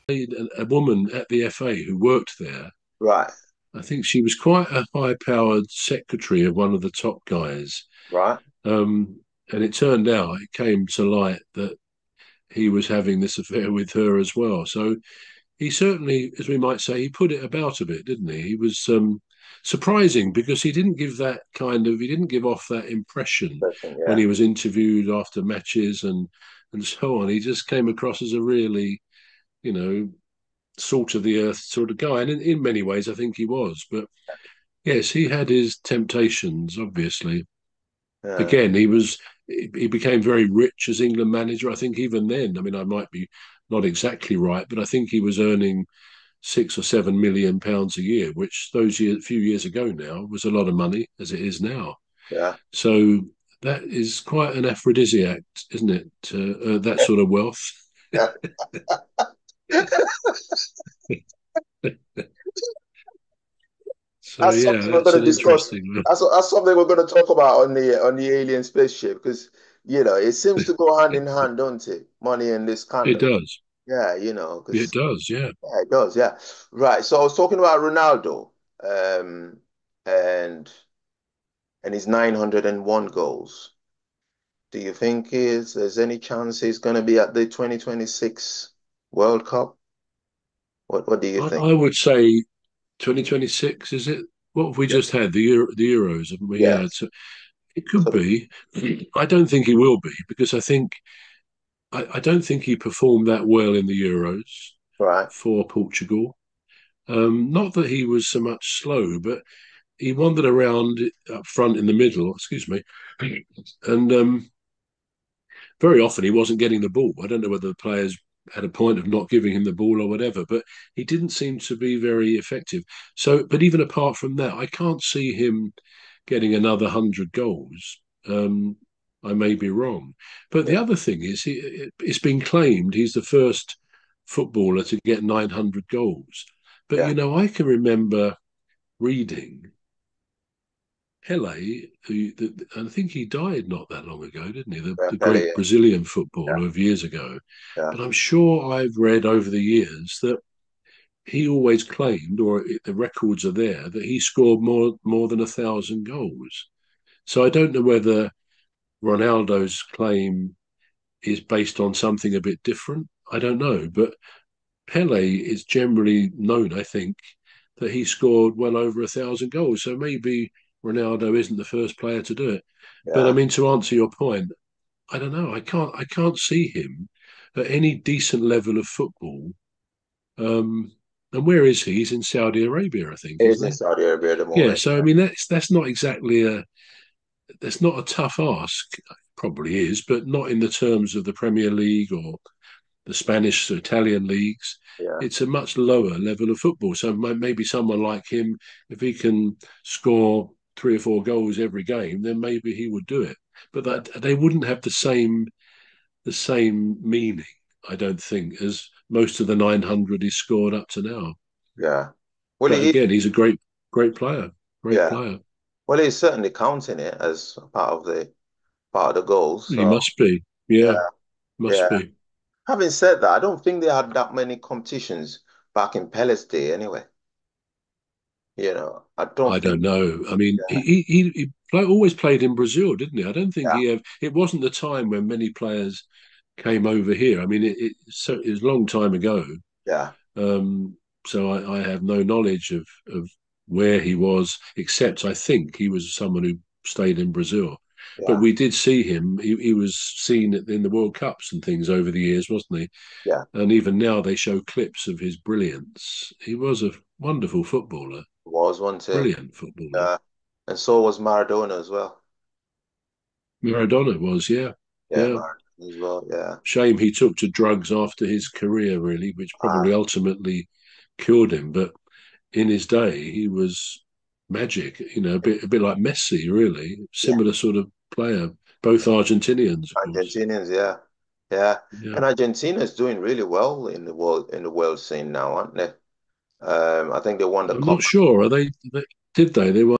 a woman at the FA who worked there. Right, I think she was quite a high-powered secretary of one of the top guys. right. Um, and it turned out, it came to light that he was having this affair with her as well. So he certainly, as we might say, he put it about a bit, didn't he? He was surprising because he didn't give off that impression Interesting, when yeah. he was interviewed after matches and so on. He just came across as a really, you know, salt of the earth sort of guy. And in many ways, I think he was. But yes, he had his temptations, obviously. Yeah. Again, he became very rich as England manager. I think even then, I mean, I might be not exactly right, but I think he was earning £6 or £7 million a year, which few years ago now was a lot of money as it is now. Yeah. So that is quite an aphrodisiac, isn't it? That sort of wealth. So That's yeah, something we're that's going to an discuss. interesting one. That's something we're going to talk about on the alien spaceship because it seems to go hand in hand, don't it? Money and this It scandal. does. Yeah, It because does. Yeah. yeah, it does. Yeah, right. So I was talking about Ronaldo, um, and his 901 goals. Do you think there's any chance he's going to be at the 2026 World Cup? What do you think? I would say 2026, is it? What have we Yeah. just had? The Euros, haven't we? Yeah. Yes. So it could So, be. I don't think he will be because I don't think he performed that well in the Euros right. for Portugal. Not that he was so much slow, but he wandered around up front in the middle, excuse me, and very often he wasn't getting the ball. I don't know whether the players had a point of not giving him the ball or whatever, but he didn't seem to be very effective. So, but even apart from that, I can't see him getting another 100 goals. I may be wrong, but the Yeah. other thing is, it's been claimed he's the first footballer to get 900 goals. But Yeah. I can remember reading Pele, I think he died not that long ago, didn't he? Yeah. The Pele, great Brazilian yeah. footballer of years ago. Yeah. But I'm sure I've read over the years that he always claimed, or the records are there, that he scored more than 1,000 goals. So I don't know whether Ronaldo's claim is based on something a bit different. I don't know, but Pele is generally known, I think, that he scored well over 1,000 goals. So maybe Ronaldo isn't the first player to do it. But I Yeah. mean, to answer your point, I don't know. I can't see him at any decent level of football. Um, and where is he? He's in Saudi Arabia, I think, He's isn't in he? Saudi Arabia at the Yeah. moment. So I mean, that's not exactly that's not a tough ask. Probably is, but not in the terms of the Premier League or the Spanish or Italian leagues. Yeah. It's a much lower level of football. So maybe someone like him, if he can score 3 or 4 goals every game, then maybe he would do it. But Yeah. they wouldn't have the same meaning, I don't think, as most of the 900 he's scored up to now. Yeah. Well, But again, he's a great player, great yeah. player. Well, he's certainly counting it as part of the goals. He So must be, yeah, yeah, must yeah. be. Having said that, I don't think they had that many competitions back in Pele's day anyway. I don't I think. don't know. I mean, Yeah. always played in Brazil, didn't he? I don't think Yeah. he have. It wasn't the time when many players came over here. I mean, it was a long time ago. Yeah. Um, so I have no knowledge of where he was, except I think he was someone who stayed in Brazil. But Yeah. we did see him. He was seen in the World Cups and things over the years, wasn't he? Yeah. And even now they show clips of his brilliance. He was a wonderful footballer, Was one too. brilliant footballer. Yeah. And so was Maradona as well. Maradona was, yeah, Yeah, yeah. Maradona as well. Yeah. Shame he took to drugs after his career, really, which Ah, probably ultimately killed him. But in his day, he was magic. A bit like Messi, really, yeah. similar sort of player. Both Argentinians, of course. Argentinians, yeah. Yeah. Yeah, And Argentina's doing really well in the world scene now, aren't they? I think they won the I'm not Copa. sure. Are they did they? They were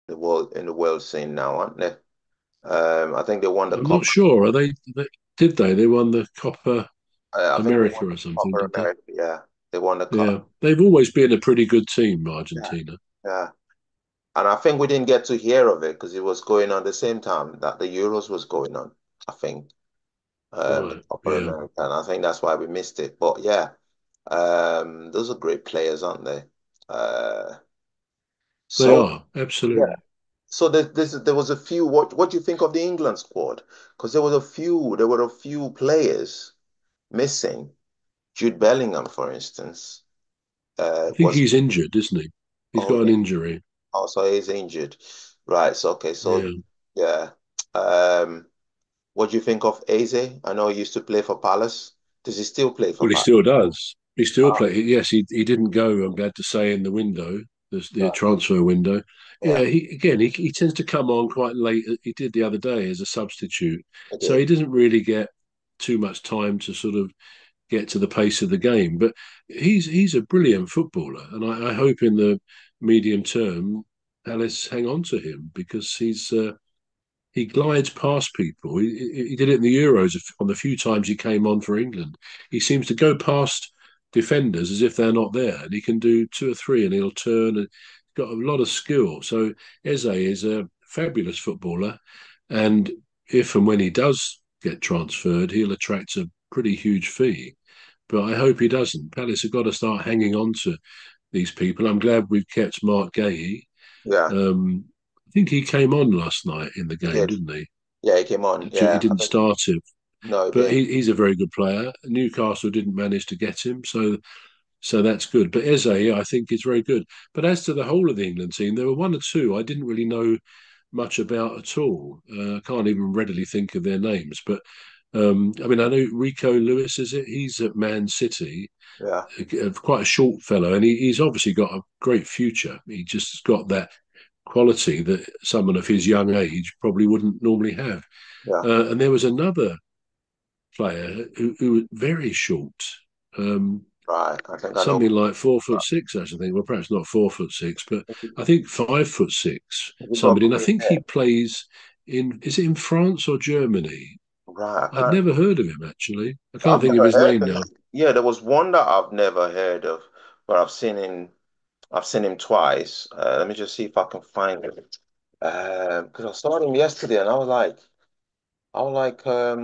the world scene now, aren't they? I think they won the I'm not Copa. sure. Did they? They won the Copa I think they won America the or something, Copa did they? America. Yeah, they won the Copa. Yeah. They've always been a pretty good team, Yeah, Argentina. yeah. And I think we didn't get to hear of it because it was going on the same time that the Euros was going on. I think the Right. Copa Yeah. America, and I think that's why we missed it. But yeah, those are great players, aren't they? Uh, They so are. yeah. Absolutely. So there was a few. What do you think of the England squad? Because there were a few players missing. Jude Bellingham, for instance, I think was he's injured, isn't he? He's oh got an yeah, injury. also he's injured. Right. So okay. So Yeah. yeah. What do you think of Eze? I know he used to play for Palace. Does he still play for Well, he Palace? still does. He still Ah, play. Yes, he didn't go. I'm glad to say in the window, the right. transfer window. Yeah. Yeah, he tends to come on quite late. He did the other day as a substitute, I so did. he doesn't really get too much time to sort of get to the pace of the game. But he's a brilliant footballer, and I hope in the medium term, Alice hang on to him because he glides past people. He did it in the Euros on the few times he came on for England. He seems to go past defenders as if they're not there, and he can do two or three, and he'll turn. And got a lot of skill. So Eze is a fabulous footballer, and if and when he does get transferred, he'll attract a pretty huge fee. But I hope he doesn't. Palace have got to start hanging on to these people. I'm glad we've kept Mark Gahey. Yeah, I think he came on last night in the he game, did. didn't he? Yeah, he came on. He Yeah, I didn't think start him, no, he but didn't. he's a very good player. Newcastle didn't manage to get him, so that's good. But Eze, yeah, I think is very good. But as to the whole of the England team, there were one or two I didn't really know much about at all. I can't even readily think of their names. But I mean, I know Rico Lewis, is it? He's at Man City, Yeah, quite a short fellow, and he's obviously got a great future. He just got that quality that someone of his young age probably wouldn't normally have. yeah. And there was another player who was very short, um, Right. I think I know. something like 4'6", I should think. Well, perhaps not 4'6", but I think 5'6", He got somebody. And I green think hair. he plays is it in France or Germany? Right. I I'd can't. never heard of him actually. I can't I've think of never his heard name of now. him. Yeah, there was one that I've never heard of, but I've seen him. I've seen him twice. Let me just see if I can find him. Because I saw him yesterday, and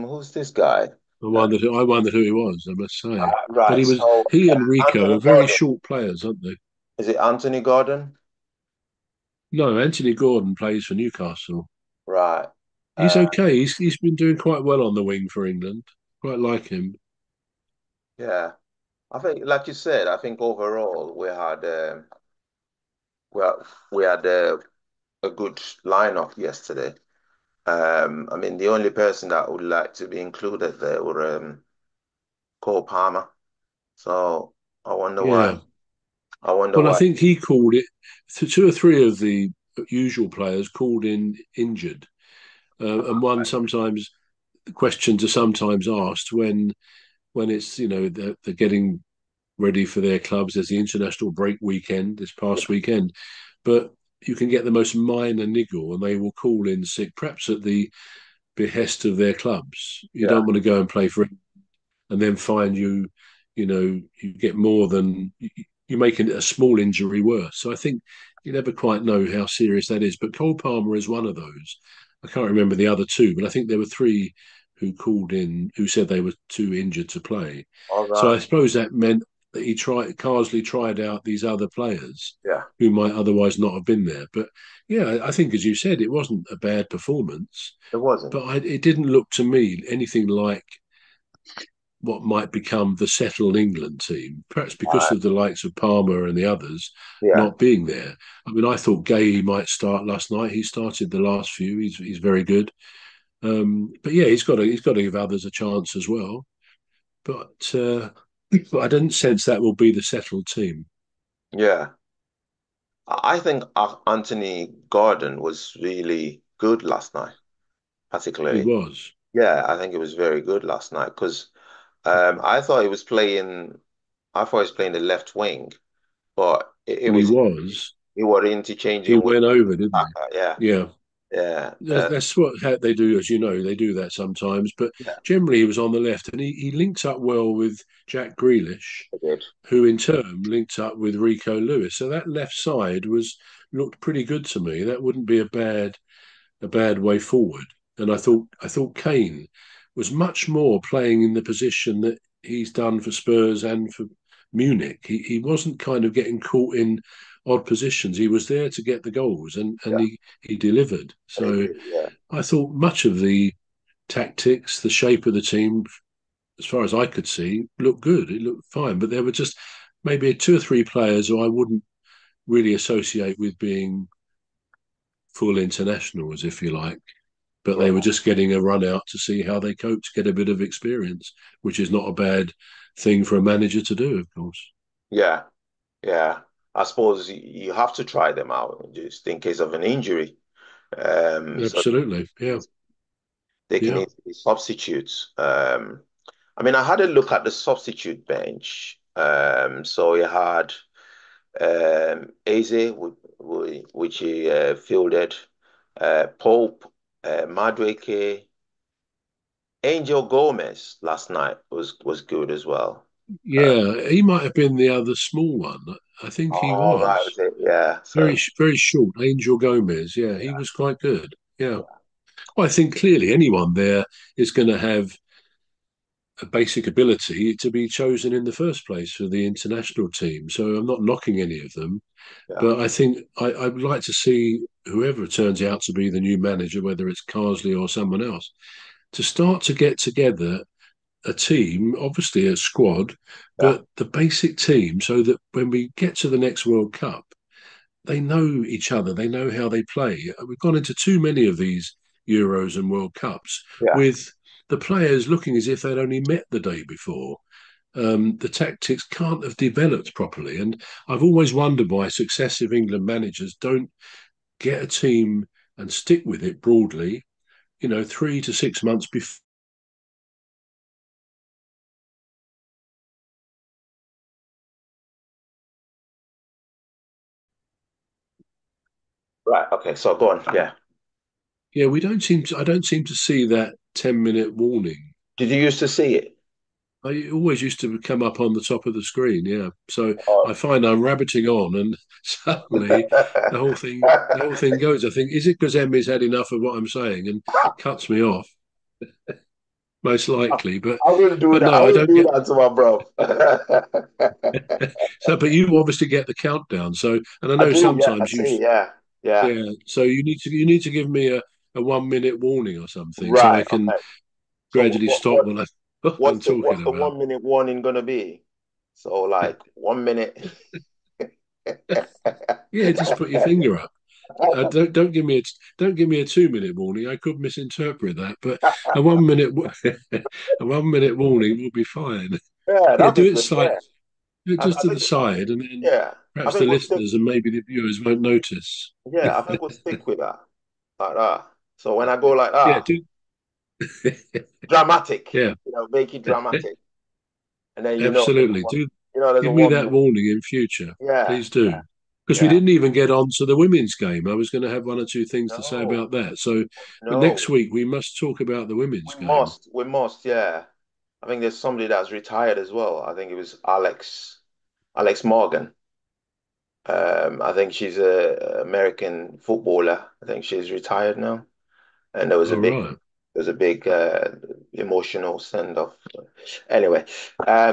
who's this guy? Uh, I wondered who he was, I must say. But right. So he and Rico Anthony are very Gordon. short players, aren't they? Is it Anthony Gordon? No, Anthony Gordon plays for Newcastle. Right. He's Uh, okay. He's been doing quite well on the wing for England. Quite like him. yeah. I think, like you said, I think overall well, we had a good lineup yesterday. I mean, the only person that would like to be included there were Cole Palmer. So I wonder why. Yeah. I wonder Well, I why. think he called it. Two or three of the usual players called in injured, and one sometimes questions are sometimes asked when it's they're getting ready for their clubs. There's the international break weekend this past weekend, but you can get the most minor niggle, and they will call in sick, perhaps at the behest of their clubs. You Yeah, don't want to go and play for it and then find you get more than you make a small injury worse. So I think you never quite know how serious that is. But Cole Palmer is one of those. I can't remember the other two, but I think there were three who called in who said they were too injured to play. all So right. I suppose that meant that Carsley tried out these other players Yeah, who might otherwise not have been there. But yeah, I think as you said, it wasn't a bad performance, it wasn't. but it didn't look to me anything like what might become the settled England team, perhaps because Right. of the likes of Palmer and the others Yeah, not being there. I mean, I thought Gay might start last night. He started the last few. He's very good. But yeah, he's got to give others a chance as well. But I don't sense that will be the settled team. yeah. I think Anthony Gordon was really good last night, He particularly. was. Yeah, I think it was very good last night because I thought he was playing. I thought he was playing the left wing, but it Well, he was was. he was He interchanging with went over, didn't he? yeah, Yeah. yeah, That's what they do, as you know, they do that sometimes. But yeah, generally, he was on the left, and he linked up well with Jack Grealish, I did. who in turn linked up with Rico Lewis. So that left side was looked pretty good to me. That wouldn't be a bad way forward. And I thought Kane was much more playing in the position that he's done for Spurs and for Munich. He wasn't kind of getting caught in odd positions. He was there to get the goals, and Yeah, he delivered. and he So did. Yeah, I thought much of the tactics, the shape of the team, as far as I could see, looked good. It looked fine, but there were just maybe two or three players who I wouldn't really associate with being full internationals, if you like. But they were right. just getting a run out to see how they coped, get a bit of experience, which is not a bad thing for a manager to do, of course. Yeah, yeah. I suppose you have to try them out just in case of an injury. So Absolutely. Yeah. they can Yeah. easily substitute. I mean, I had a look at the substitute bench. So you had Eze, which he fielded, Pope, Madueke, Angel Gomez last night was good as well. Uh, Yeah. He might have been the other small one. I think he all right, was. was it? Yeah. Very, So very short. Angel Gomez. Yeah. He yeah, was quite good. Yeah. yeah, Well, I think clearly anyone there is going to have a basic ability to be chosen in the first place for the international team. So I'm not knocking any of them. yeah, But I think I would like to see whoever turns out to be the new manager, whether it's Carsley or someone else, to start to get together a team, obviously a squad, yeah, but the basic team so that when we get to the next World Cup, they know each other, they know how they play. We've gone into too many of these Euros and World Cups yeah, with the players looking as if they'd only met the day before. The tactics can't have developed properly. And I've always wondered why successive England managers don't get a team and stick with it broadly, 3 to 6 months before. right. Okay, so go on. Yeah. Yeah, I don't seem to see that 10-minute warning. Did you used to see it? I always used to come up on the top of the screen, yeah. So I Oh. find I'm rabbiting on, and suddenly the whole thing goes. I think, is it because Emmy's had enough of what I'm saying and cuts me off? Most likely, but I will do but that. I no, I will don't do get. that to my bro. So, but you obviously get the countdown. So, and I I know do. Yeah, I sometimes see. Yeah, yeah. yeah. So you need to give me a 1 minute warning or something, so I Right. can Okay. So gradually stop what I'm talking what's the about. 1 minute warning gonna be? So like 1 minute. Yeah, just put your finger up. Don't give me a 2 minute warning. I could misinterpret that, but a 1 minute a 1 minute warning will be fine. Yeah, Yeah, that'd be do it good. slight, Yeah. do it I just to the think side, and then yeah. I perhaps the think we'll stick listeners and maybe the viewers won't notice. yeah, I think we'll stick with that. Like that. So when I go like Yeah, that, do dramatic, yeah, make it dramatic. And then absolutely. Do there's a give me one that minute. warning in future, Yeah, please do. Because we yeah. didn't even get on to the women's game. I was going to have one or two things to say No, about that. So, but next no. week we must talk about the women's game. We must, yeah. I think there's somebody that's retired as well. I think it was Alex Morgan. I think she's a American footballer. I think she's retired now. And All right. there was a big emotional send off. Anyway,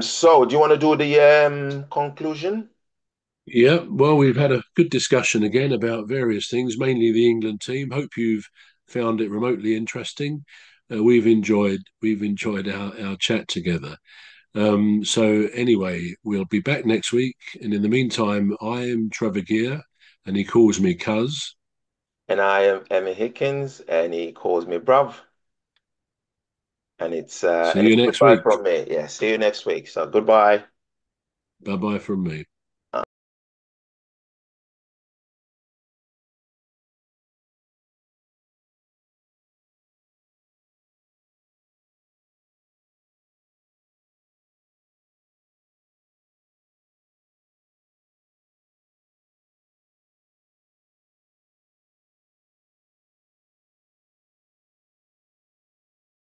so do you want to do the conclusion? Yeah, well, we've had a good discussion again about various things, mainly the England team. Hope you've found it remotely interesting. We've enjoyed our chat together. So anyway, we'll be back next week, and in the meantime, I am Trevor Gear, and he calls me Cuz. And I am Emmy Hikins, and he calls me Bruv, See and you it's next goodbye week. from me. Yeah, see you next week. So goodbye. Bye bye from me.